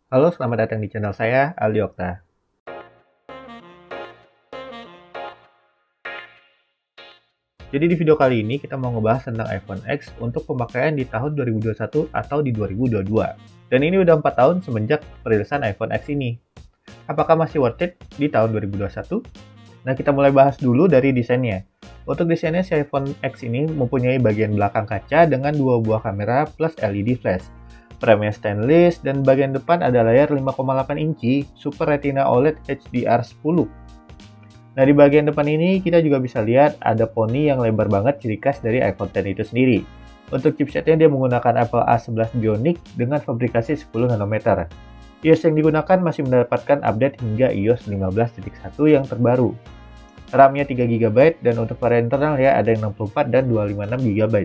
Halo, selamat datang di channel saya, Aldi Okta. Jadi di video kali ini kita mau ngebahas tentang iPhone X untuk pemakaian di tahun 2021 atau di 2022. Dan ini udah 4 tahun semenjak perilisan iPhone X ini. Apakah masih worth it di tahun 2021? Nah, kita mulai bahas dulu dari desainnya. Untuk desainnya, si iPhone X ini mempunyai bagian belakang kaca dengan dua buah kamera plus LED flash. Frame stainless dan bagian depan ada layar 5,8 inci Super Retina OLED HDR10. Nah, di bagian depan ini kita juga bisa lihat ada poni yang lebar banget ciri khas dari iPhone X itu sendiri. Untuk chipsetnya dia menggunakan Apple A11 Bionic dengan fabrikasi 10 nanometer. iOS yang digunakan masih mendapatkan update hingga iOS 15.1 yang terbaru. RAM-nya 3 GB dan untuk varian internal ya ada yang 64 dan 256 GB.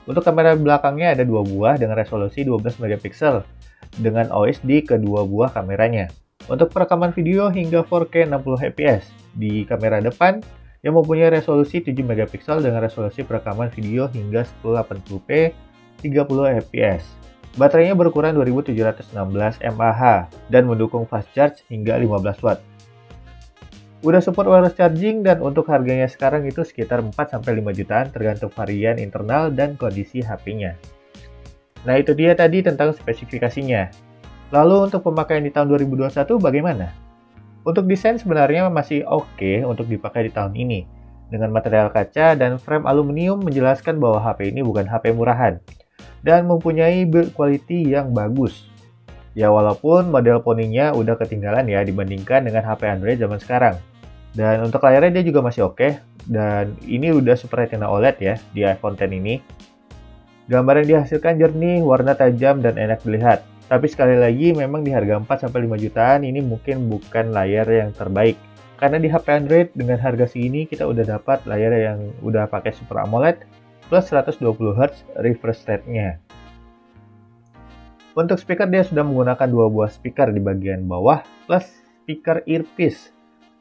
Untuk kamera belakangnya ada dua buah dengan resolusi 12 megapiksel dengan OIS di kedua buah kameranya. Untuk perekaman video hingga 4K 60 fps di kamera depan yang mempunyai resolusi 7 megapiksel dengan resolusi perekaman video hingga 1080p 30 fps. Baterainya berukuran 2716 mAh dan mendukung fast charge hingga 15 watt. Udah support wireless charging dan untuk harganya sekarang itu sekitar 4-5 jutaan tergantung varian internal dan kondisi HP-nya. Nah, itu dia tadi tentang spesifikasinya. Lalu untuk pemakaian di tahun 2021 bagaimana? Untuk desain sebenarnya masih oke untuk dipakai di tahun ini. Dengan material kaca dan frame aluminium menjelaskan bahwa HP ini bukan HP murahan dan mempunyai build quality yang bagus. Ya walaupun model poninya udah ketinggalan ya dibandingkan dengan HP Android zaman sekarang. Dan untuk layarnya dia juga masih oke dan ini udah Super Retina OLED ya di iPhone X ini. Gambar yang dihasilkan jernih, warna tajam dan enak dilihat. Tapi sekali lagi memang di harga 4-5 jutaan ini mungkin bukan layar yang terbaik. Karena di HP Android dengan harga segini kita udah dapat layar yang udah pakai Super AMOLED plus 120Hz refresh rate-nya. Untuk speaker dia sudah menggunakan dua buah speaker di bagian bawah plus speaker earpiece.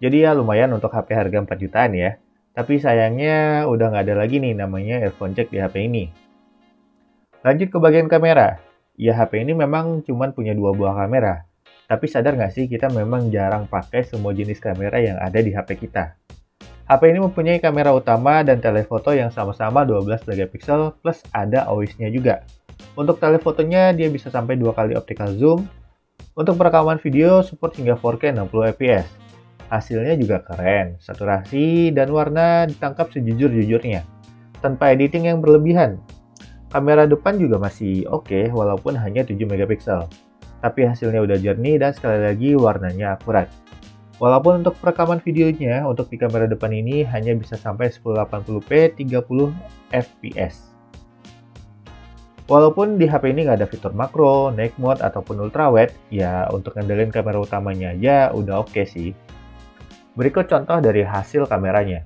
Jadi ya lumayan untuk HP harga 4 jutaan ya. Tapi sayangnya udah nggak ada lagi nih namanya earphone jack di HP ini. Lanjut ke bagian kamera. Ya HP ini memang cuma punya dua buah kamera. Tapi sadar nggak sih kita memang jarang pakai semua jenis kamera yang ada di HP kita. HP ini mempunyai kamera utama dan telefoto yang sama-sama 12 megapiksel plus ada OIS-nya juga. Untuk telefotonya dia bisa sampai 2 kali optical zoom. Untuk perekaman video support hingga 4K 60 fps. Hasilnya juga keren, saturasi dan warna ditangkap sejujur-jujurnya, tanpa editing yang berlebihan. Kamera depan juga masih oke, walaupun hanya 7 megapiksel. Tapi hasilnya udah jernih dan sekali lagi warnanya akurat. Walaupun untuk perekaman videonya, untuk di kamera depan ini hanya bisa sampai 1080p 30 fps. Walaupun di HP ini nggak ada fitur makro, night mode, ataupun ultrawide, ya untuk ngandelin kamera utamanya aja udah oke sih. Berikut contoh dari hasil kameranya.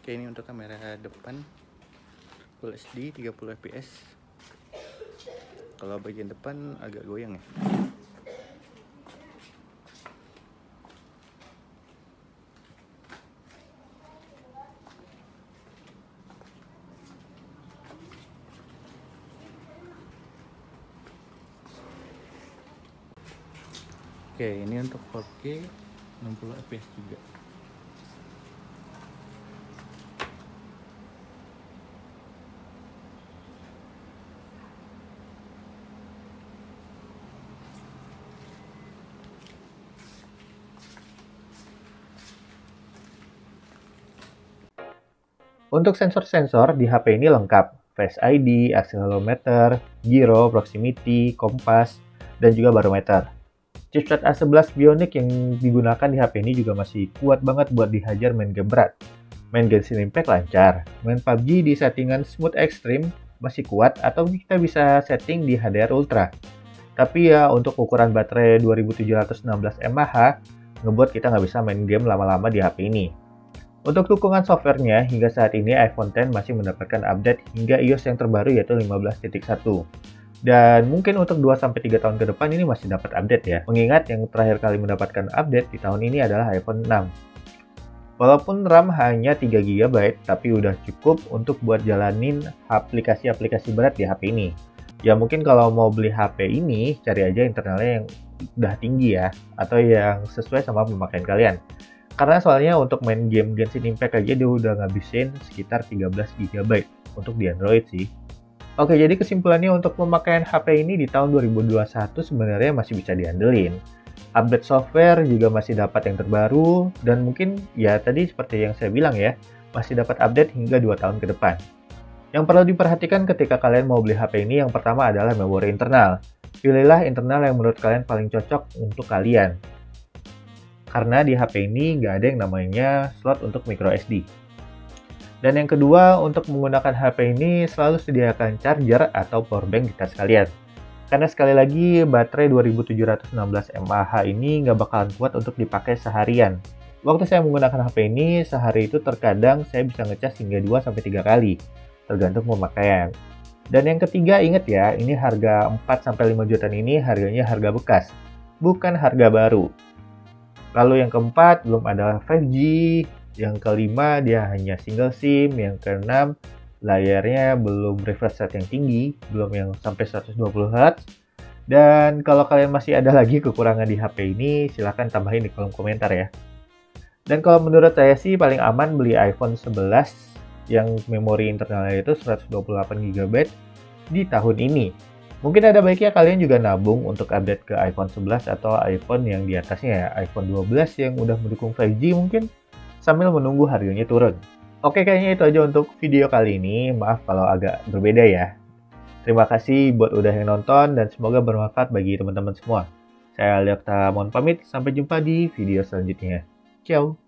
Oke, ini untuk kamera depan Full HD 30 fps. Kalau bagian depan agak goyang ya. Oke, ini untuk 4K 60 fps juga. Untuk sensor-sensor di HP ini lengkap. Face ID, accelerometer, gyro, proximity, kompas, dan juga barometer. Chipset A11 Bionic yang digunakan di HP ini juga masih kuat banget buat dihajar main game berat. Main Genshin Impact lancar, main PUBG di settingan Smooth Extreme masih kuat atau kita bisa setting di HDR Ultra. Tapi ya untuk ukuran baterai 2716 mAh, ngebuat kita nggak bisa main game lama-lama di HP ini. Untuk dukungan softwarenya, hingga saat ini iPhone X masih mendapatkan update hingga iOS yang terbaru yaitu 15.1. Dan mungkin untuk 2-3 tahun ke depan ini masih dapat update ya. Mengingat yang terakhir kali mendapatkan update di tahun ini adalah iPhone 6. Walaupun RAM hanya 3 GB, tapi udah cukup untuk buat jalanin aplikasi-aplikasi berat di HP ini. Ya mungkin kalau mau beli HP ini, cari aja internalnya yang udah tinggi ya, atau yang sesuai sama pemakaian kalian. Karena soalnya untuk main game Genshin Impact aja dia udah ngabisin sekitar 13 GB untuk di Android sih. Oke, jadi kesimpulannya untuk pemakaian HP ini di tahun 2021 sebenarnya masih bisa diandelin. Update software juga masih dapat yang terbaru, dan mungkin ya tadi seperti yang saya bilang ya, masih dapat update hingga 2 tahun ke depan. Yang perlu diperhatikan ketika kalian mau beli HP ini yang pertama adalah memori internal. Pilihlah internal yang menurut kalian paling cocok untuk kalian. Karena di HP ini nggak ada yang namanya slot untuk micro SD. Dan yang kedua, untuk menggunakan HP ini selalu sediakan charger atau powerbank di tas kalian. Karena sekali lagi, baterai 2716 mAh ini nggak bakalan kuat untuk dipakai seharian. Waktu saya menggunakan HP ini, sehari itu terkadang saya bisa ngecas hingga 2-3 kali, tergantung pemakaian. Dan yang ketiga, ingat ya, ini harga 4-5 jutaan ini harganya harga bekas, bukan harga baru. Lalu yang keempat, belum ada 5G. Yang kelima, dia hanya single SIM. Yang keenam, layarnya belum refresh rate yang tinggi, belum yang sampai 120Hz. Dan kalau kalian masih ada lagi kekurangan di HP ini, silahkan tambahin di kolom komentar ya. Dan kalau menurut saya sih paling aman beli iPhone 11 yang memori internalnya itu 128 GB di tahun ini. Mungkin ada baiknya kalian juga nabung untuk update ke iPhone 11 atau iPhone yang di atasnya ya, iPhone 12 yang udah mendukung 5G mungkin, sambil menunggu harganya turun. Oke, kayaknya itu aja untuk video kali ini. Maaf kalau agak berbeda ya. Terima kasih buat udah yang nonton dan semoga bermanfaat bagi teman-teman semua. Saya Liapta mohon pamit, sampai jumpa di video selanjutnya. Ciao!